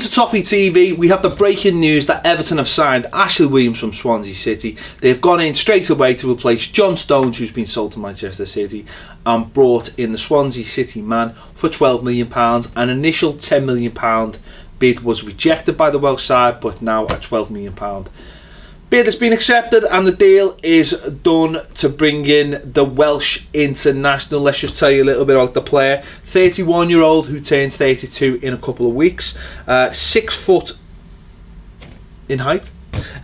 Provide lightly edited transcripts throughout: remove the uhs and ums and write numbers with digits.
to Toffee TV. We have the breaking news that Everton have signed Ashley Williams from Swansea City. They've gone in straight away to replace John Stones, who's been sold to Manchester City, and brought in the Swansea City man for £12 million. An initial £10 million bid was rejected by the Welsh side, but now a £12 million bid has been accepted, and the deal is done to bring in the Welsh International. Let's just tell you a little bit about the player. 31-year-old who turns 32 in a couple of weeks. 6 foot in height.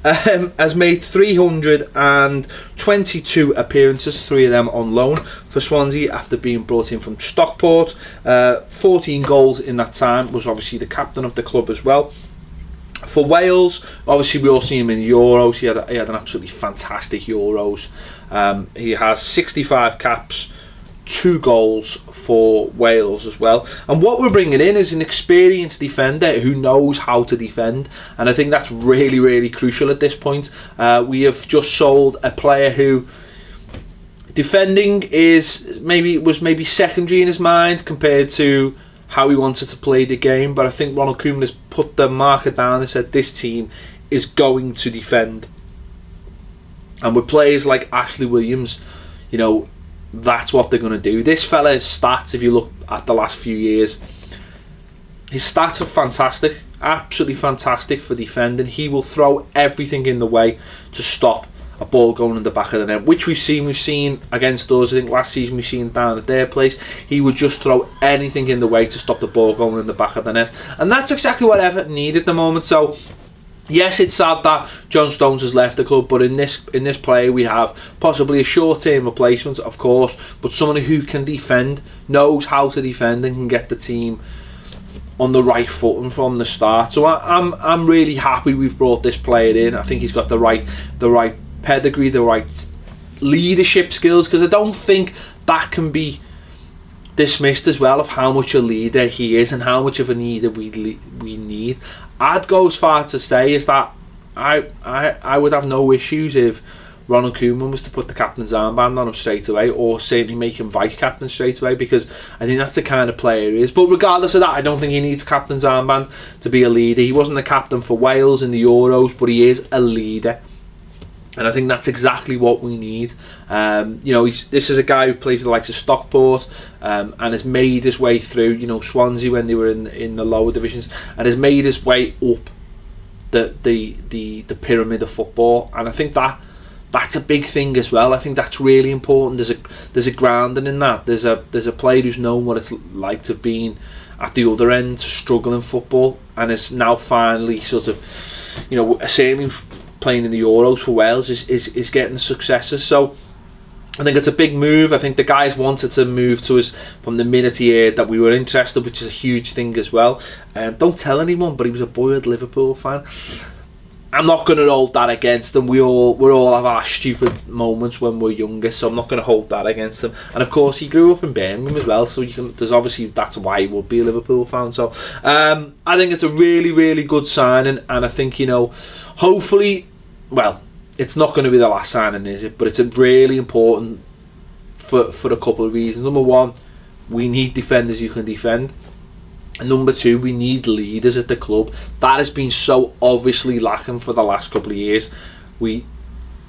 Has made 322 appearances, 3 of them on loan for Swansea after being brought in from Stockport. 14 goals in that time. Was obviously the captain of the club as well. For Wales, obviously we all see him in Euros. He had an absolutely fantastic Euros. He has 65 caps, 2 goals for Wales as well. And what we're bringing in is an experienced defender who knows how to defend, and I think that's really, really crucial at this point. We have just sold a player who defending was maybe secondary in his mind compared to how he wanted to play the game, but I think Ronald Koeman has put the marker down and said this team is going to defend. And with players like Ashley Williams, you know, that's what they're going to do. This fella's stats, if you look at the last few years, his stats are fantastic, absolutely fantastic for defending. He will throw everything in the way to stop a ball going in the back of the net, which we've seen against us. I think last season we've seen down at their place. He would just throw anything in the way to stop the ball going in the back of the net, and that's exactly what Everton need at the moment. So yes, it's sad that John Stones has left the club, but in this player we have possibly a short-term replacement, of course, but someone who can defend, knows how to defend, and can get the team on the right footing from the start. So I'm really happy we've brought this player in. I think he's got the right pedigree, the right leadership skills, because I don't think that can be dismissed as well, of how much a leader he is and how much of a leader we need. I'd go as far to say is that I would have no issues if Ronald Koeman was to put the captain's armband on him straight away, or certainly make him vice captain straight away, because I think that's the kind of player he is. But regardless of that, I don't think he needs a captain's armband to be a leader. He wasn't a captain for Wales in the Euros, but he is a leader. And I think that's exactly what we need. You know, this is a guy who plays for the likes of Stockport, and has made his way through, you know, Swansea when they were in the lower divisions, and has made his way up the pyramid of football. And I think that's a big thing as well. I think that's really important. There's a grounding in that. There's a player who's known what it's like to have been at the other end, to struggle in football, and is now finally sort of, you know, certainly playing in the Euros for Wales is getting the successes. So I think it's a big move. I think the guys wanted to move to us from the minute he heard that we were interested, which is a huge thing as well. Don't tell anyone, but he was a boyhood Liverpool fan. I'm not going to hold that against them. We all have our stupid moments when we're younger, so I'm not going to hold that against them. And of course, he grew up in Birmingham as well, so there's obviously, that's why he would be a Liverpool fan. So I think it's a really, really good signing, and I think, you know, hopefully, well, it's not going to be the last signing, is it? But it's really important for a couple of reasons. Number one, we need defenders who can defend. And number two, we need leaders at the club. That has been so obviously lacking for the last couple of years. The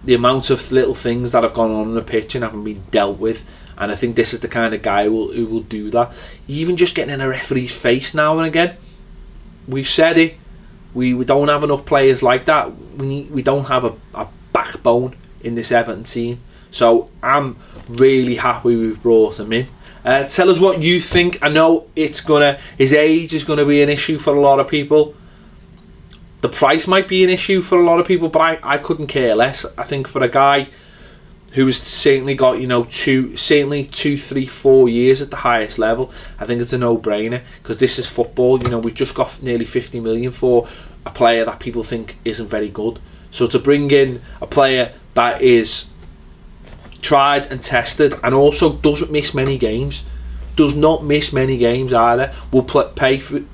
amount of little things that have gone on the pitch and haven't been dealt with, and I think this is the kind of guy who will do that. Even just getting in a referee's face now and again. We've said it. We don't have enough players like that. We don't have a backbone in this Everton team. So I'm really happy we've brought him in. Tell us what you think. I know his age is gonna be an issue for a lot of people. The price might be an issue for a lot of people, but I couldn't care less. I think for a guy who has certainly got, you know, 2, 3, 4 years at the highest level, I think it's a no-brainer, because this is football. You know, we've just got nearly 50 million for a player that people think isn't very good. So to bring in a player that is tried and tested, and also doesn't miss many games, does not miss many games either, will play through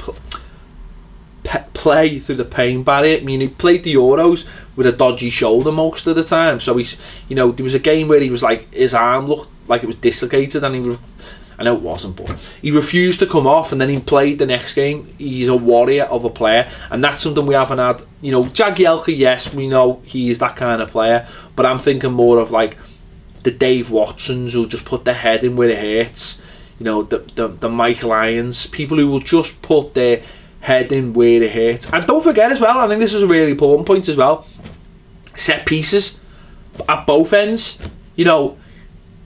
the pain barrier. I mean, he played the Euros with a dodgy shoulder most of the time, so he's, you know, there was a game where he was like, his arm looked like it was dislocated, and I know it wasn't, but he refused to come off, and then he played the next game. He's a warrior of a player, and that's something we haven't had. You know, Jagielka, yes, we know he is that kind of player, but I'm thinking more of like the Dave Watsons who just put their head in where it hurts. You know, the Mike Lyons, people who will just put their head in where it hurts. And don't forget as well, I think this is a really important point as well, set pieces at both ends. You know,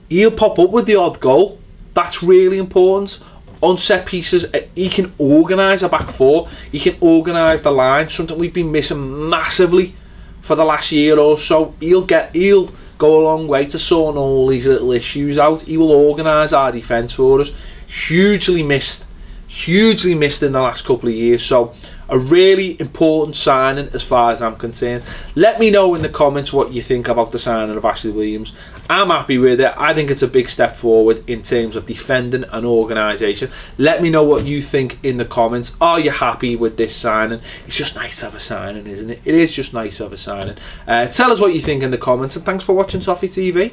he'll pop up with the odd goal. That's really important. On set pieces, he can organise a back four. He can organise the line, something we've been missing massively for the last year or so. He'll go a long way to sorting all these little issues out. He will organise our defence for us. Hugely missed in the last couple of years. So a really important signing as far as I'm concerned. Let me know in the comments what you think about the signing of Ashley Williams. I'm happy with it. I think it's a big step forward in terms of defending and organisation. Let me know what you think in the comments. Are you happy with this signing? It's just nice to have a signing, isn't it? It is just nice to have a signing. Tell us what you think in the comments, and thanks for watching Toffee TV.